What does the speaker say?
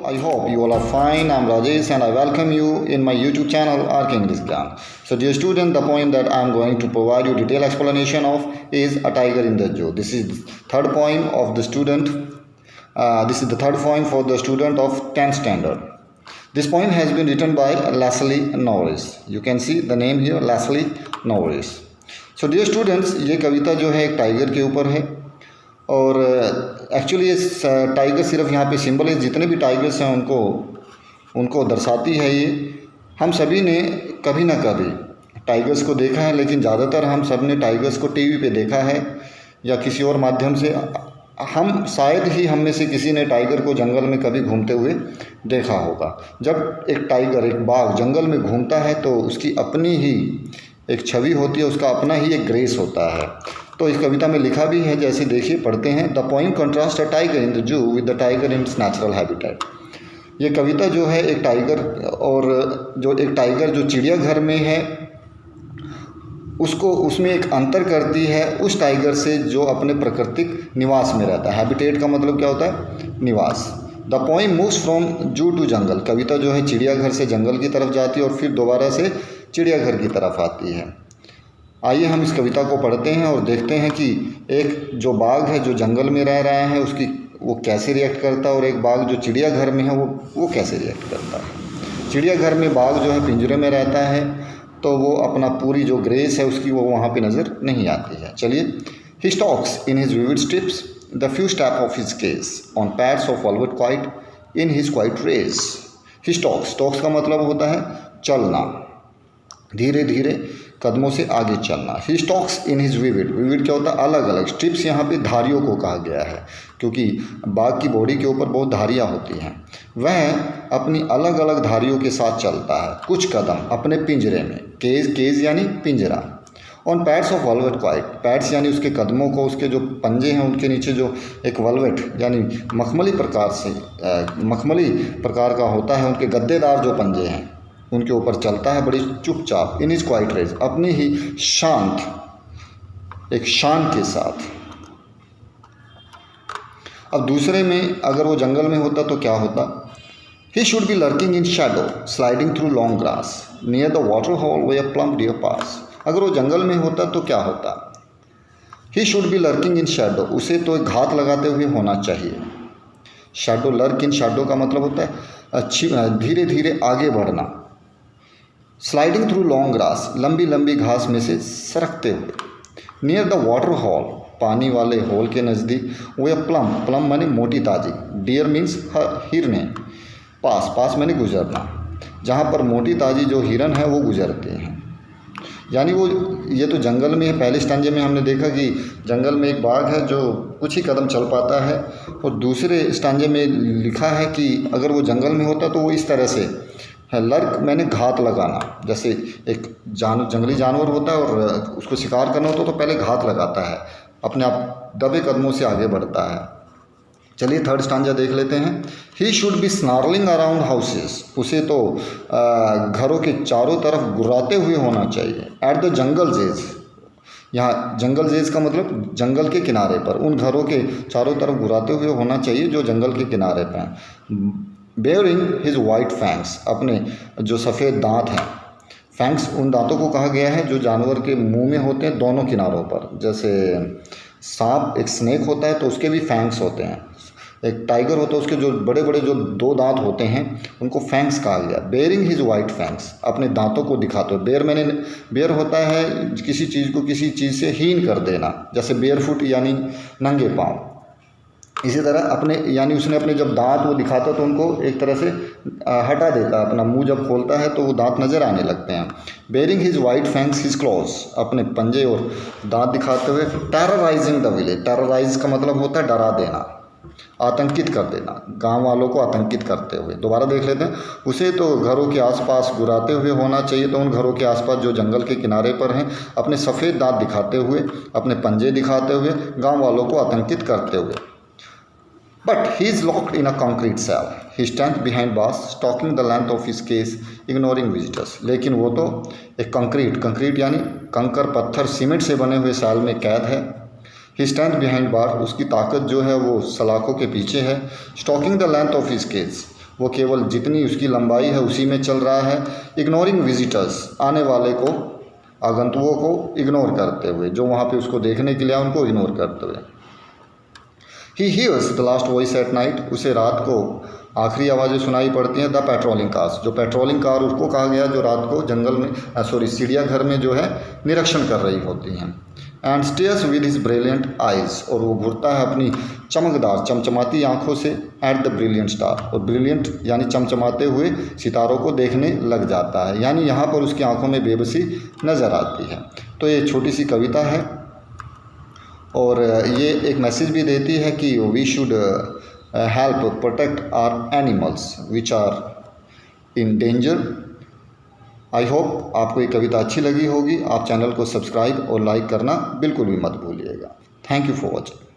I hope you all are fine. I'm Rajesh and I welcome you in my YouTube channel Arc English Gyan. So dear student, the poem that I'm going to provide you detailed explanation of is A Tiger in the Zoo. This is third poem of the student. This is the third poem for the student of 10th standard. This poem has been written by Leslie Norris. You can see the name here, Leslie Norris. So dear students, ये कविता जो है एक tiger के ऊपर है और actually ये tiger सिर्फ यहाँ पे सिंबल है, जितने भी टाइगर्स हैं उनको दर्शाती है। ये हम सभी ने कभी ना कभी टाइगर्स को देखा है, लेकिन ज़्यादातर हम सब ने टाइगर्स को टीवी पे देखा है या किसी और माध्यम से। हम शायद ही हम में से किसी ने टाइगर को जंगल में कभी घूमते हुए देखा होगा। जब एक टाइगर, एक बाघ जंगल में घूमता है तो उसकी अपनी ही एक छवि होती है, उसका अपना ही एक ग्रेस होता है। तो इस कविता में लिखा भी है, जैसे देखिए पढ़ते हैं। The poem contrast a tiger in the zoo with the tiger in its natural habitat. ये कविता जो है एक टाइगर और जो एक टाइगर जो चिड़ियाघर में है उसमें एक अंतर करती है उस टाइगर से जो अपने प्राकृतिक निवास में रहता है। हैबिटेट का मतलब क्या होता है? निवास। द पोइम मूव्स फ्रॉम जू टू जंगल। कविता जो है चिड़ियाघर से जंगल की तरफ जाती है और फिर दोबारा से चिड़ियाघर की तरफ आती है। आइए हम इस कविता को पढ़ते हैं और देखते हैं कि एक जो बाघ है जो जंगल में रह रहा है वो कैसे रिएक्ट करता है और एक बाघ जो चिड़ियाघर में है वो कैसे रिएक्ट करता है। चिड़ियाघर में बाघ जो है पिंजरे में रहता है तो वो अपना पूरी जो ग्रेस है उसकी वो वहाँ पे नज़र नहीं आती है। चलिए। He stalks in his vivid stripes the few step of his cage on pads of velvet quiet in his quiet rage. He stalks का मतलब होता है चलना, धीरे धीरे कदमों से आगे चलना। ही स्टॉक्स इन हिज विविड क्या होता है? अलग अलग। स्ट्रिप्स यहाँ पे धारियों को कहा गया है क्योंकि बाघ की बॉडी के ऊपर बहुत धारियाँ होती हैं। वह अपनी अलग अलग धारियों के साथ चलता है कुछ कदम अपने पिंजरे में। केज यानी पिंजरा। On pads of velvet quite. Pads यानी उसके कदमों को, उसके जो पंजे हैं उनके नीचे जो एक वेलवेट यानी मखमली प्रकार का होता है, उनके गद्देदार जो पंजे हैं उनके ऊपर चलता है बड़ी चुपचाप। इन इज क्वाइट रेज। अपनी ही एक शान के साथ। अब दूसरे में अगर वो जंगल में होता तो क्या होता? He should be lurking in shadow sliding through long grass near the water hole where a plump deer pass. अगर वो जंगल में होता तो क्या होता? He should be lurking in shadow. उसे तो एक घात लगाते हुए होना चाहिए। शैडो, लर्क इन शैडो का मतलब होता है अच्छी धीरे धीरे आगे बढ़ना। स्लाइडिंग थ्रू लॉन्ग ग्रास, लंबी लंबी घास में से सरकते हुए। नियर द वाटर हॉल, पानी वाले हॉल के नज़दीक। वे प्लम माने मोटी ताजी। Dear means हिरने। पास माने गुजरना। जहाँ पर मोटी ताजी जो हिरन है वो गुजरते हैं। यानी ये तो जंगल में है। पहले स्टांजे में हमने देखा कि जंगल में एक बाघ है जो कुछ ही कदम चल पाता है और दूसरे स्टांजे में लिखा है कि अगर वो जंगल में होता तो वो इस तरह से है। लर्क मैंने घात लगाना। जैसे एक जंगली जानवर होता है और उसको शिकार करना होता है तो पहले घात लगाता है, अपने आप दबे कदमों से आगे बढ़ता है। चलिए थर्ड स्टांजा देख लेते हैं। ही should B snarling around houses. उसे तो घरों के चारों तरफ गुर्राते हुए होना चाहिए। At the jungle's edge. यहाँ जंगल जेज का मतलब जंगल के किनारे पर। उन घरों के चारों तरफ गुर्राते हुए होना चाहिए जो जंगल के किनारे पर हैं। Bearing his white fangs. अपने जो सफ़ेद दांत हैं। फैंक्स उन दांतों को कहा गया है जो जानवर के मुंह में होते हैं दोनों किनारों पर। जैसे सांप, एक स्नेक होता है तो उसके भी फैंक्स होते हैं। एक टाइगर होता है उसके जो बड़े बड़े जो दो दांत होते हैं उनको फैंक्स कहा गया। बेयरिंग हिज वाइट फैंक्स, अपने दांतों को दिखाते हुए। बेयर होता है किसी चीज़ को किसी चीज़ से हीन कर देना, जैसे बेयर फुट यानी नंगे पाँव। इसी तरह यानी उसने अपने जब दांत वो दिखाता तो उनको एक तरह से हटा देता। अपना मुंह जब खोलता है तो वो दांत नज़र आने लगते हैं। Bearing his white fangs his clause, अपने पंजे और दांत दिखाते हुए। Terrorising the village. टेरराइज का मतलब होता है डरा देना, आतंकित कर देना, गांव वालों को आतंकित करते हुए। दोबारा देख लेते हैं। उसे तो घरों के आसपास गुराते हुए होना चाहिए। तो उन घरों के आसपास जो जंगल के किनारे पर हैं अपने सफ़ेद दांत दिखाते हुए, अपने पंजे दिखाते हुए, गाँव वालों को आतंकित करते हुए। But he is locked in a concrete cell. He stands behind bars, stalking the length of his case, ignoring visitors. लेकिन वो तो एक कंक्रीट यानी कंकर, पत्थर, सीमेंट से बने हुए सेल में कैद है। He stands behind bar, उसकी ताकत जो है वो सलाखों के पीछे है। Stalking the length of his case, वो केवल जितनी उसकी लंबाई है उसी में चल रहा है। इग्नोरिंग विजिटर्स, आने वाले को, आगंतुकों को इग्नोर करते हुए, जो वहाँ पे उसको देखने के लिए आए उनको इग्नोर करते हुए। He hears the last voice at night, उसे रात को आखिरी आवाज़ें सुनाई पड़ती हैं। द पेट्रोलिंग कार्स, जो पेट्रोलिंग कार उसको कहा गया जो रात को जंगल में चिड़ियाघर में जो है निरीक्षण कर रही होती हैं। And stairs with his brilliant eyes, और वो घूरता है अपनी चमकदार चमचमाती आंखों से एट द ब्रिलियंट स्टार, और ब्रिलियंट यानी चमचमाते हुए सितारों को देखने लग जाता है, यानी यहाँ पर उसकी आंखों में बेबसी नज़र आती है। तो ये छोटी सी कविता है और ये एक मैसेज भी देती है कि we should help protect our animals which are in danger. I hope आपको ये कविता अच्छी लगी होगी। आप चैनल को सब्सक्राइब और लाइक करना बिल्कुल भी मत भूलिएगा। Thank you for watching.